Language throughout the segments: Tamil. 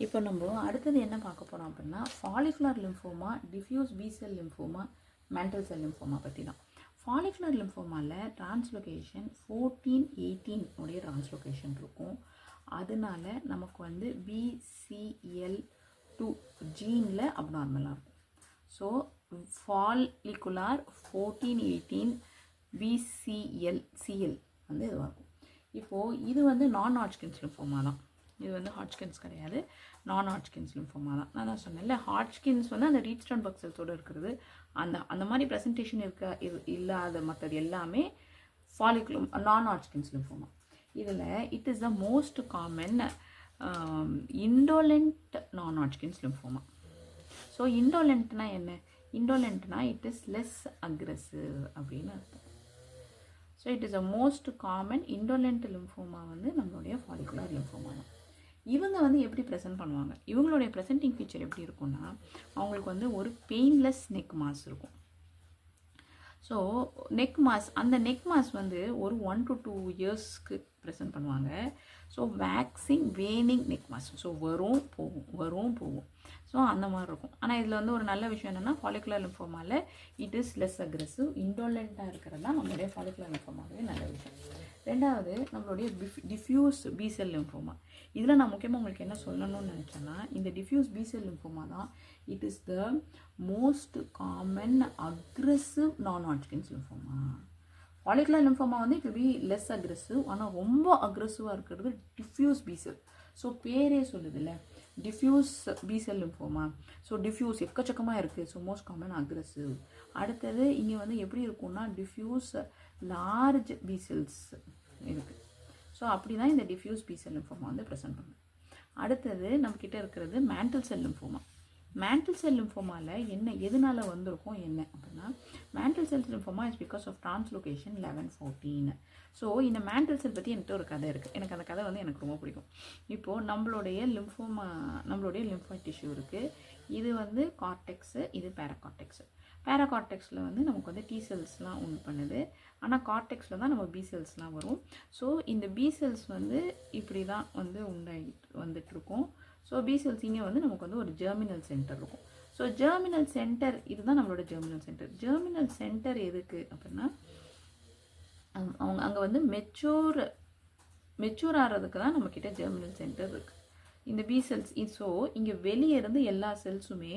இப்போ நம்ம அடுத்தது என்ன பார்க்க போகிறோம் அப்படின்னா ஃபாலிகுலர் லிம்ஃபோமா, டிஃப்யூஸ் பி செல் லிம்ஃபோமா, மேண்டல் செல் லிம்ஃபோமா பற்றி தான். ஃபாலிகுலர் லிம்ஃபோமாவில் டிரான்ஸ்லொகேஷன் 14-18 உடைய டிரான்ஸ்லொகேஷன் இருக்கும். அதனால நமக்கு வந்து BCL2 ஜீனில் அப்நார்மலாக இருக்கும். ஸோ ஃபாலிகுலார் 14-18 BCL வந்து இதுவாக இருக்கும். இப்போது இது வந்து நான் ஹாட்ச்கின்ஸ் லிம்ஃபோமா தான். இது வந்து ஹாட்ச்கின்ஸ் கிடையாது, நான் ஹாட்ச்கின்ஸ் லிம்ஃபோமா தான். நான் தான் சொன்னேன்ல, ஹாட்ச்கின்ஸ் வந்து அந்த ரீட்ஸ்டோன்பர்க் செல்ஸோடு இருக்கிறது. அந்த மாதிரி ப்ரெசன்டேஷன் இல்லாத மற்றது எல்லாமே ஃபாலிகுலர் நான் ஹாட்ச்கின்ஸ் லிம்ஃபோமா. இதில் it is the most common indolent non Hodgkin's lymphoma. So இண்டோலென்ட்னா என்ன? இண்டோலென்ட்னா இட் இஸ் லெஸ் அக்ரெசிவ் அப்படின்னு அர்த்தம். So it is a most common indolent lymphoma வந்து நம்மளுடைய ஃபாலிகுலர் லிம்ஃபோமா தான். இவங்க வந்து எப்படி ப்ரெசென்ட் பண்ணுவாங்க? இவங்களுடைய ப்ரெசென்டிங் ஃபீச்சர் எப்படி இருக்கும்னா, அவங்களுக்கு வந்து ஒரு பெயின்லெஸ் நெக் மாஸ் இருக்கும். ஸோ நெக் மாஸ், அந்த நெக் மாஸ் வந்து ஒரு 1 to 2 இயர்ஸ்க்கு ப்ரெசென்ட் பண்ணுவாங்க. So waxing waning neck mass. So வரும் போகும். ஸோ அந்த மாதிரி இருக்கும். ஆனால் இதில் வந்து ஒரு நல்ல விஷயம் என்னென்னா, ஃபாலிகுலர் லிம்ஃபோமாவில் இட் இஸ் லெஸ் அக்ரெசிவ், இண்டோலெண்ட்டாக இருக்கிறது தான் நம்மளுடைய ஃபாலிகுலர் லிம்ஃபோமாவே நல்ல விஷயம். ரெண்டாவது நம்மளுடைய டிஃப்யூஸ் பி செல் லிம்ஃபோமா. இதில் நான் முக்கியமாக உங்களுக்கு என்ன சொல்லணும்னு நினச்சேன்னா, இந்த டிஃப்யூஸ் பி செல் லிம்ஃபோமா தான் it is the most common aggressive நான் ஹாட்ச்கின்ஸ் லிம்ஃபோமா. ஃபாலிகுலர் லிம்ஃபோமா வந்து it will be less aggressive, ஆனால் ரொம்ப அக்ரெசிவாக இருக்கிறது டிஃப்யூஸ் பி செல். ஸோ பேரே சொல்லுதில்ல, டிஃப்யூஸ் பி செல் லிம்ஃபோமா. ஸோ டிஃப்யூஸ் எக்கச்சக்கமாக இருக்குது. So most common aggressive. அடுத்தது இங்கே வந்து எப்படி இருக்கும்னா, டிஃப்யூஸ் லார்ஜ் பி செல்ஸ் இருக்குது. ஸோ அப்படி தான் இந்த டிஃப்யூஸ் பி செல் லிம்ஃபோமா வந்து ப்ரெசென்ட் பண்ணுது. அடுத்தது நம்மக்கிட்ட இருக்கிறது mantle cell lymphoma. Mantle cell லிம்ஃபோமாவில் எதனால வந்திருக்கும் என்ன அப்படின்னா, mantle cell lymphoma is because of translocation 11-14. So இந்த மேண்டல் செல் பற்றி என்கிட்ட ஒரு கதை இருக்குது. எனக்கு அந்த கதை வந்து எனக்கு ரொம்ப பிடிக்கும். இப்போது நம்மளுடைய லிம்ஃபாய்ட் டிஷ்யூ இருக்குது. இது வந்து கார்டெக்ஸு, இது பேராகார்டெக்ஸு. பேராகார்டெக்ஸில் வந்து நமக்கு வந்து டி செல்ஸ்லாம் உண்டு பண்ணுது. ஆனால் கார்டெக்ஸில் தான் நம்ம பி செல்ஸ்லாம் வரும். ஸோ இந்த பி செல்ஸ் வந்து இப்படி தான் வந்து வந்துட்டுருக்கும். ஸோ பி செல்ஸ் இங்கே வந்து நமக்கு வந்து ஒரு ஜெர்மினல் சென்டர் இருக்கும். ஸோ ஜெர்மினல் சென்டர் இதுதான் நம்மளோட ஜெர்மினல் சென்டர். ஜெர்மினல் சென்டர் எதுக்கு அப்படின்னா, அங்கே வந்து மெச்சூர் ஆகிறதுக்கு தான் நம்மக்கிட்ட ஜெர்மினல் சென்டர் இருக்குது. இந்த பி செல்ஸ். ஸோ இங்கே வெளியே இருந்து எல்லா செல்ஸுமே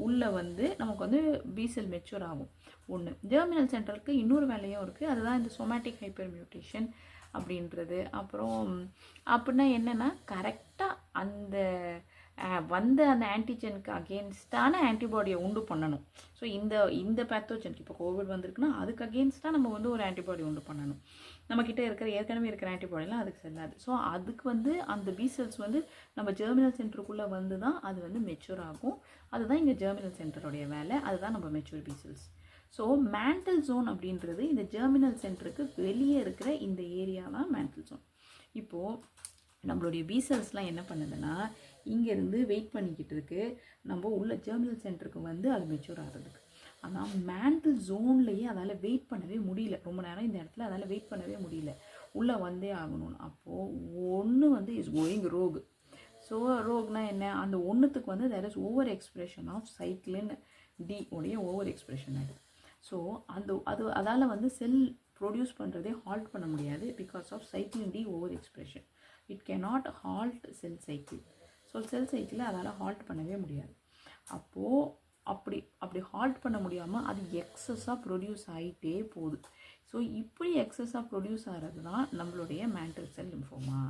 உள்ளே வந்து நமக்கு வந்து பி செல் மெச்சூர் ஆகும். ஒன்று. ஜெர்மினல் சென்டருக்கு இன்னொரு வேலையும் இருக்குது. அதுதான் இந்த சொமேட்டிக் ஹைப்பர் மியூட்டேஷன் அப்படின்றது. அப்புறம் அப்படின்னா என்னென்னா, கரெக்டாக அந்த அந்த ஆன்டிஜெனுக்கு அகெயின்ஸ்டான ஆன்டிபாடியை உண்டு பண்ணணும். ஸோ இந்த பேத்தோஜனுக்கு இப்போ கோவிட் வந்திருக்குன்னா அதுக்கு அகெயின்ஸ்டாக நம்ம வந்து ஒரு ஆன்டிபாடி உண்டு பண்ணணும். நம்மக்கிட்ட ஏற்கனவே இருக்கிற ஆன்டிபாடிலாம் அதுக்கு செல்லாது. ஸோ அதுக்கு வந்து அந்த பி செல்ஸ் வந்து நம்ம ஜெர்மினல் சென்டருக்குள்ளே வந்து தான் அது வந்து மெச்சூர் ஆகும். அதுதான் இங்கே ஜெர்மினல் சென்டருடைய வேலை. அதுதான் நம்ம mature B cells. So mantle zone அப்படின்றது இந்த ஜெர்மினல் சென்டருக்கு வெளியே இருக்கிற இந்த ஏரியா தான் மேண்டல் ஜோன். இப்போது நம்மளுடைய பி செல்ஸ்லாம் என்ன பண்ணுதுன்னா, இங்கேருந்து வெயிட் பண்ணிக்கிட்டு இருக்கு நம்ம உள்ள ஜெர்மினல் சென்டருக்கு வந்து அது மெச்சூர் ஆகிறதுக்கு. ஆனால் மேண்டல் ஜோன்லேயே அதால் வெயிட் பண்ணவே முடியல. ரொம்ப நேரம் இந்த இடத்துல அதால் வெயிட் பண்ணவே முடியல, உள்ளே வந்தே ஆகணும்னு. அப்போது ஒன்று வந்து இஸ் கோயிங் ரோக். ஸோ ரோக்னா என்ன? அந்த ஒன்றுத்துக்கு வந்து there is over expression of cyclin D உடைய ஓவர் எக்ஸ்பிரஷன் ஆகிடுது. ஸோ அதால் வந்து செல் ப்ரொடியூஸ் பண்ணுறதே ஹால்ட் பண்ண முடியாது. Because of cyclin D over expression it cannot halt cell cycle. So cell சைக்கிளை அதால் ஹால்ட் பண்ணவே முடியாது. அப்போது அப்படி ஹால்ட் பண்ண முடியாமல் அது எக்ஸஸாக ப்ரொடியூஸ் ஆகிட்டே போகுது. ஸோ இப்படி எக்ஸஸாக ப்ரொடியூஸ் ஆகிறது தான் நம்மளுடைய மேண்டல் செல் லிம்ஃபோமா.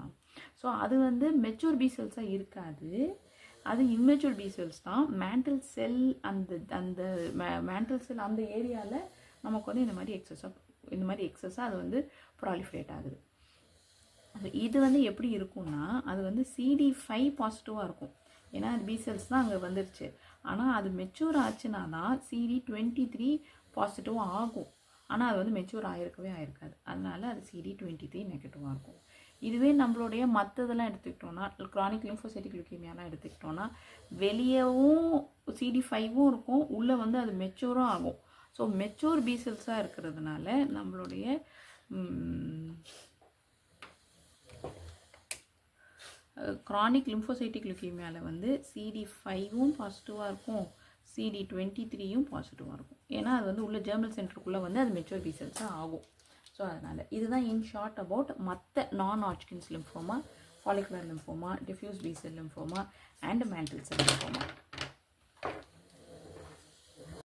ஸோ அது வந்து மெச்சூர் பி செல்ஸாக இருக்காது, அது இம்மெச்சூர் பி செல்ஸ் தான். மேண்டல் செல் அந்த மேண்டல் செல் அந்த ஏரியாவில் நமக்கு வந்து இந்த மாதிரி எக்ஸஸாக அது வந்து ப்ராலிஃபரேட் ஆகுது. இது வந்து எப்படி இருக்கும்னா, அது வந்து CD5 பாசிட்டிவாக இருக்கும். ஏன்னா அது பி செல்ஸ் தான் அங்கே வந்துருச்சு. ஆனால் அது மெச்சூர் ஆச்சுன்னா தான் CD23 பாசிட்டிவ் ஆகும். ஆனால் அது வந்து மெச்சூர் ஆயிருக்காது. அதனால அது CD23 நெகட்டிவாக இருக்கும். இதுவே நம்மளுடைய மற்றதெல்லாம் எடுத்துக்கிட்டோன்னா, க்ரானிக் லிம்போசைட்டிக் லுக்கேமியாலாம் எடுத்துக்கிட்டோன்னா, வெளியவும் CD5வும் இருக்கும், உள்ளே வந்து அது மெச்சூரும் ஆகும். ஸோ மெச்சூர் பி செல்ஸாக இருக்கிறதுனால நம்மளுடைய க்ரானிக் லிம்போசைட்டிக் லுக்கீமியாவில் வந்து CD5ம் பாசிட்டிவாக இருக்கும், CD23யும் பாசிட்டிவாக இருக்கும். ஏன்னா அது வந்து உள்ள ஜெர்மினல் சென்டருக்குள்ளே வந்து அது மெச்சூர் பி செல்ஸாக ஆகும். ஸோ அதனால் இதுதான் இன் ஷார்ட் அபவுட் மற்ற நான் Hodgkin's lymphoma, follicular lymphoma, diffuse B cell lymphoma and mantle cell lymphoma.